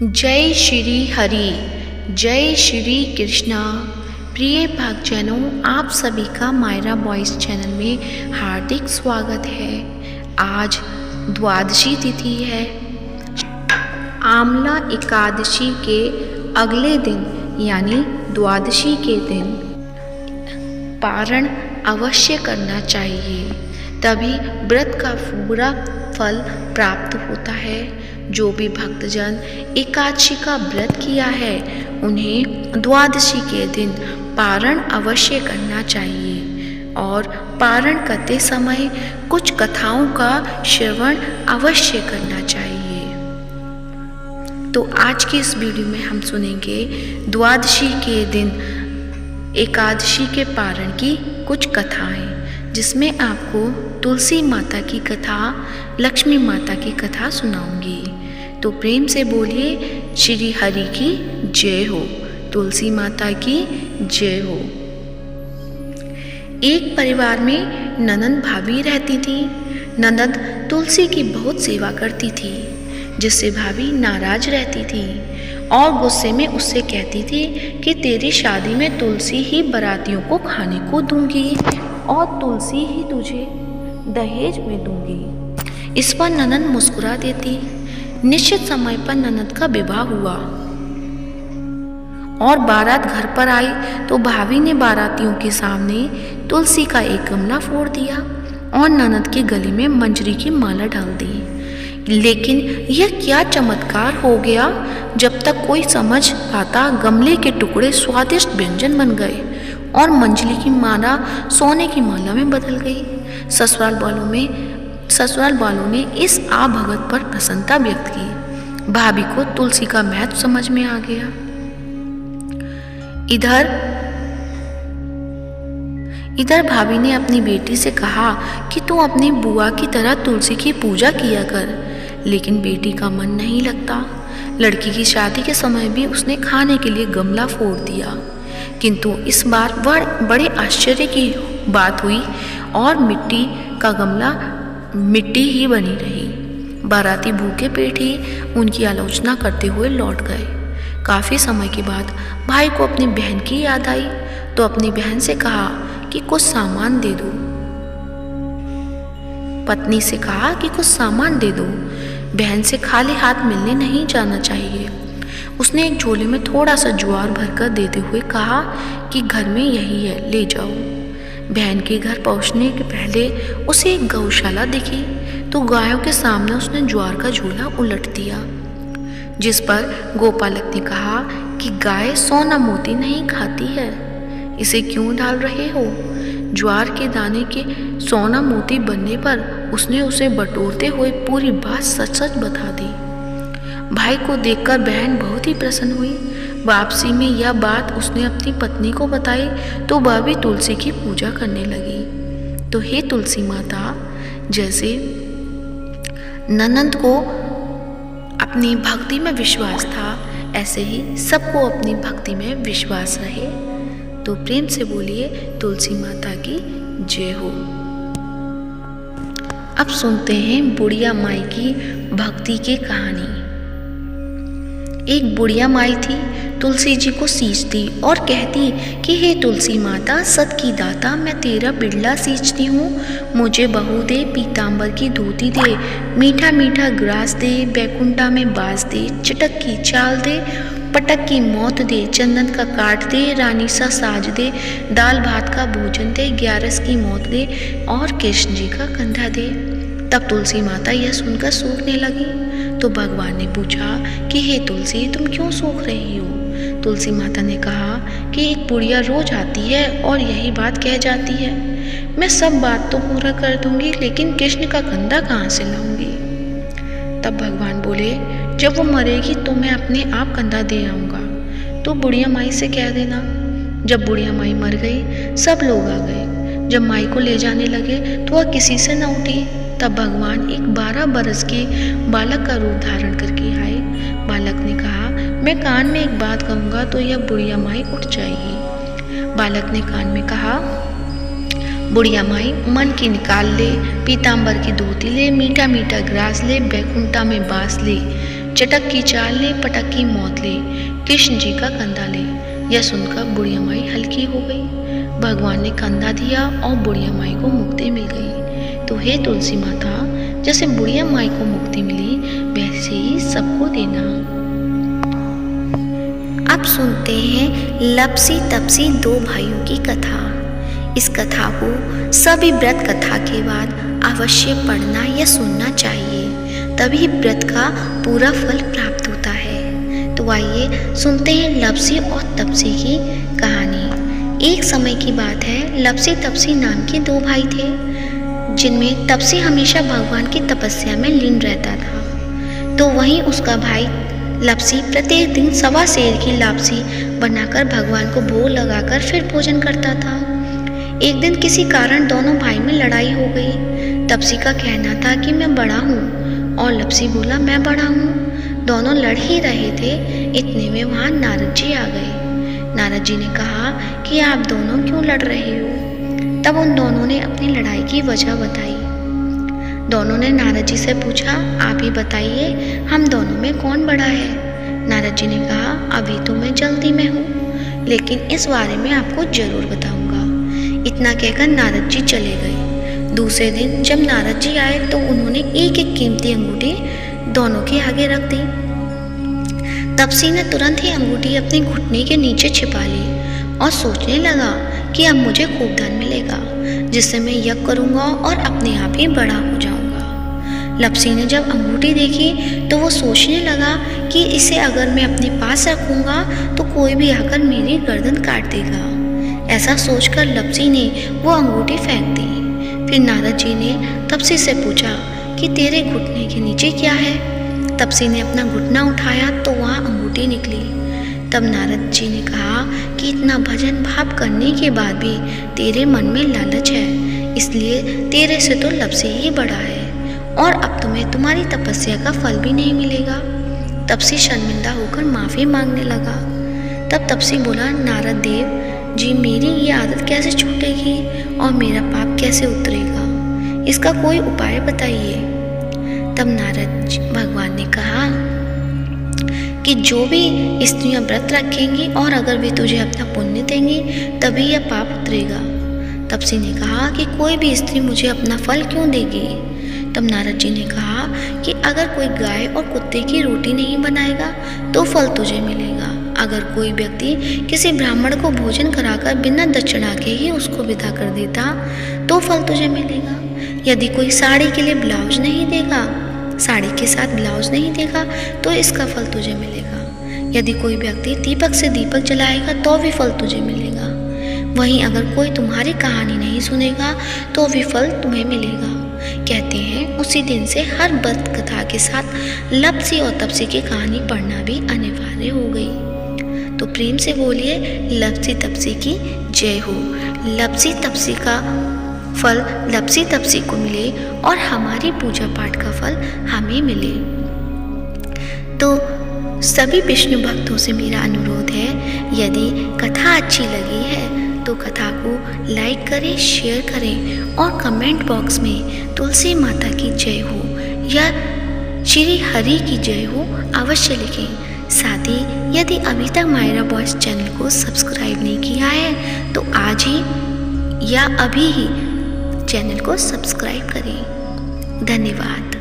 जय श्री हरि, जय श्री कृष्णा। प्रिय भक्तजनों, आप सभी का मायरा वॉइस चैनल में हार्दिक स्वागत है। आज द्वादशी तिथि है। आमला एकादशी के अगले दिन यानी द्वादशी के दिन पारण अवश्य करना चाहिए, तभी व्रत का पूरा फल प्राप्त होता है। जो भी भक्तजन एकादशी का व्रत किया है उन्हें द्वादशी के दिन पारण अवश्य करना चाहिए और पारण करते समय कुछ कथाओं का श्रवण अवश्य करना चाहिए। तो आज की इस वीडियो में हम सुनेंगे द्वादशी के दिन एकादशी के पारण की कुछ कथाएं, जिसमें आपको तुलसी माता की कथा, लक्ष्मी माता की कथा सुनाऊंगी। तो प्रेम से बोलिए श्री हरि की जय हो, तुलसी माता की जय हो। एक परिवार में ननद भाभी रहती थी। ननद तुलसी की बहुत सेवा करती थी, जिससे भाभी नाराज रहती थी और गुस्से में उससे कहती थी कि तेरी शादी में तुलसी ही बारातियों को खाने को दूंगी और तुलसी ही तुझे दहेज में दूंगी। इस पर ननद मुस्कुरा देती। निश्चित समय पर ननद का विवाह हुआ और बारात घर पर आई तो भाभी ने बारातियों के सामने तुलसी का एक गमला फोड़ दिया और ननद के गले में मंजरी की माला डाल दी। लेकिन यह क्या चमत्कार हो गया, जब तक कोई समझ पाता गमले के टुकड़े स्वादिष्ट व्यंजन बन गए और मंजरी की माला सोने की माला में बदल गई। ससुराल वालों ने इस भगत पर प्रसन्नता व्यक्त की। भाभी को तुलसी का महत्व समझ में आ गया। इधर भाभी ने अपनी बेटी से कहा कि तू अपनी बुआ की तरह तुलसी की पूजा किया कर, लेकिन बेटी का मन नहीं लगता। लड़की की शादी के समय भी उसने खाने के लिए गमला फोड़ दिया, किंतु इस बार बड़े आश्चर्य की बात हुई और मिट्टी का गमला मिट्टी ही बनी रही। बाराती भूखे पेट ही उनकी आलोचना करते हुए लौट गए। काफी समय के बाद भाई को अपनी बहन की याद आई तो अपनी बहन से कहा कि कुछ सामान दे दो। पत्नी से कहा कि कुछ सामान दे दो। बहन से खाली हाथ मिलने नहीं जाना चाहिए। उसने एक झोले में थोड़ा सा ज्वार भरकर देते हुए कहा कि घर में यही है, ले जाओ। बहन के घर पहुंचने के पहले उसे एक गौशाला दिखी तो गायों के सामने उसने ज्वार का झोला उलट दिया, जिस पर गोपालक ने कहा कि गाय सोना मोती नहीं खाती है, इसे क्यों डाल रहे हो। ज्वार के दाने के सोना मोती बनने पर उसने उसे बटोरते हुए पूरी बात सच सच बता दी। भाई को देखकर बहन बहुत ही प्रसन्न हुई। वापसी में यह बात उसने अपनी पत्नी को बताई तो वह भी तुलसी की पूजा करने लगी। तो हे तुलसी माता, जैसे ननद को अपनी भक्ति में विश्वास था, ऐसे ही सबको अपनी भक्ति में विश्वास रहे। तो प्रेम से बोलिए तुलसी माता की जय हो। अब सुनते हैं बुढ़िया माई की भक्ति की कहानी। एक बुढ़िया माई थी, तुलसी जी को सींचती और कहती कि हे तुलसी माता, सत की दाता, मैं तेरा बिड़ला सींचती हूँ। मुझे बहू दे, पीतांबर की धोती दे, मीठा मीठा ग्रास दे, बैकुंठा में बास दे, चटक की चाल दे, पटक की मौत दे, चंदन का काट दे, रानी सा साज दे, दाल भात का भोजन दे, 11 की मौत दे और कृष्ण जी का कंधा दे। तब तुलसी माता यह सुनकर सूखने लगी तो भगवान ने पूछा कि हे तुलसी, तुम क्यों सूख रही हो। तुलसी माता ने कहा कि एक बुढ़िया रोज आती है और यही बात कह जाती है, मैं सब बात तो पूरा कर दूंगी, लेकिन कृष्ण का कंधा कहाँ से लाऊंगी। तब भगवान बोले, जब वो मरेगी तो मैं अपने आप कंधा दे आऊँगा, तो बुढ़िया माई से कह देना। जब बुढ़िया माई मर गई सब लोग आ गए। जब माई को ले जाने लगे तो वह किसी से न उठी। तब भगवान एक 12 बरस के बालक का रूप धारण करके आए। बालक ने कहा, मैं कान में एक बात कहूँगा तो यह बुढ़िया माई उठ जाएगी। बालक ने कान में कहा, बुढ़िया माई मन की निकाल ले, पीतांबर की धोती ले, मीठा मीठा ग्रास ले, बैकुंठा में बास ले, चटक की चाल ले, पटक की मौत ले, कृष्ण जी का कंधा ले। यह सुनकर बुढ़िया माई हल्की हो गई। भगवान ने कंधा दिया और बुढ़िया माई को मुक्ति मिल गई। तो हे तुलसी माता, जैसे बुढ़िया माई को मुक्ति मिली वैसे ही सबको देना। अब सुनते हैं लपसी तपसी दो भाइयों की कथा। इस कथा को सभी व्रत कथा के बाद अवश्य पढ़ना या सुनना चाहिए, तभी व्रत का पूरा फल प्राप्त होता है। तो आइए सुनते हैं लपसी और तपसी की कहानी। एक समय की बात है, लपसी तपसी नाम के दो भाई थे, जिनमें तपसी हमेशा भगवान की तपस्या में लीन रहता था। तो वहीं उसका भाई लपसी प्रत्येक दिन सवा सेर की लापसी बनाकर भगवान को भोग लगाकर फिर भोजन करता था। एक दिन किसी कारण दोनों भाई में लड़ाई हो गई। तपसी का कहना था कि मैं बड़ा हूँ और लपसी बोला मैं बड़ा हूँ। दोनों लड़ ही रहे थे, इतने में वहाँ नारद जी आ गए। नारद जी ने कहा कि आप दोनों क्यों लड़ रहे हो। तब उन दोनों ने अपनी लड़ाई की वजह बताई। दोनों ने नारद जी से पूछा, आप ही बताइए हम दोनों में कौन बड़ा है। नारद जी ने कहा, अभी तो मैं जल्दी में हूँ, लेकिन इस बारे में आपको जरूर बताऊंगा। इतना कहकर नारद जी चले गए। दूसरे दिन जब नारद जी आए तो उन्होंने एक एक कीमती अंगूठी दोनों के आगे रख दी। तपसी ने तुरंत ही अंगूठी अपने घुटने के नीचे छिपा ली और सोचने लगा कि अब मुझे खूब धन मिलेगा, जिससे मैं यज्ञ करूंगा और अपने आप ही बड़ा हो जाऊंगा। लपसी ने जब अंगूठी देखी तो वो सोचने लगा कि इसे अगर मैं अपने पास रखूंगा तो कोई भी आकर मेरी गर्दन काट देगा। ऐसा सोचकर लपसी ने वो अंगूठी फेंक दी। फिर नारद जी ने तपसी से पूछा कि तेरे घुटने के नीचे क्या है। तपसी ने अपना घुटना उठाया तो वहाँ अंगूठी निकली। तब नारद जी ने कहा कि इतना भजन भाव करने के बाद भी तेरे मन में लालच है, इसलिए तेरे से तो लपसी ही बड़ा है और अब तुम्हें तुम्हारी तपस्या का फल भी नहीं मिलेगा। तपसी शर्मिंदा होकर माफ़ी मांगने लगा। तब तपसी बोला, नारद देव जी, मेरी ये आदत कैसे छूटेगी और मेरा पाप कैसे उतरेगा, इसका कोई उपाय बताइए। तब नारद भगवान ने कहा कि जो भी स्त्रियां व्रत रखेंगी और अगर वे तुझे अपना पुण्य देंगी तभी यह पाप उतरेगा। तपसी ने कहा कि कोई भी स्त्री मुझे अपना फल क्यों देगी। तब नारद जी ने कहा कि अगर कोई गाय और कुत्ते की रोटी नहीं बनाएगा तो फल तुझे मिलेगा। अगर कोई व्यक्ति किसी ब्राह्मण को भोजन कराकर बिना दक्षिणा के ही उसको विदा कर देता तो फल तुझे मिलेगा। यदि कोई साड़ी के लिए ब्लाउज नहीं देगा, साड़ी के साथ ब्लाउज नहीं देगा तो इसका फल तुझे मिलेगा। यदि कोई व्यक्ति दीपक से दीपक जलाएगा तो भी फल तुझे मिलेगा। वहीं अगर कोई तुम्हारी कहानी नहीं सुनेगा तो भी फल तुम्हें मिलेगा। कहते हैं उसी दिन से हर व्रत कथा के साथ लपसी और तपसी की कहानी पढ़ना भी अनिवार्य हो गई। तो प्रेम से बोलिए लपसी तपसी की जय हो। लपसी तपसी का फल लपसी तपसी को मिले और हमारी पूजा पाठ का फल हमें मिले। तो सभी विष्णु भक्तों से मेरा अनुरोध है, यदि कथा अच्छी लगी है तो कथा को लाइक करें, शेयर करें और कमेंट बॉक्स में तुलसी माता की जय हो या श्री हरि की जय हो अवश्य लिखें। साथ ही यदि अभी तक मायरा बॉयज चैनल को सब्सक्राइब नहीं किया है तो आज ही या अभी ही चैनल को सब्सक्राइब करें। धन्यवाद।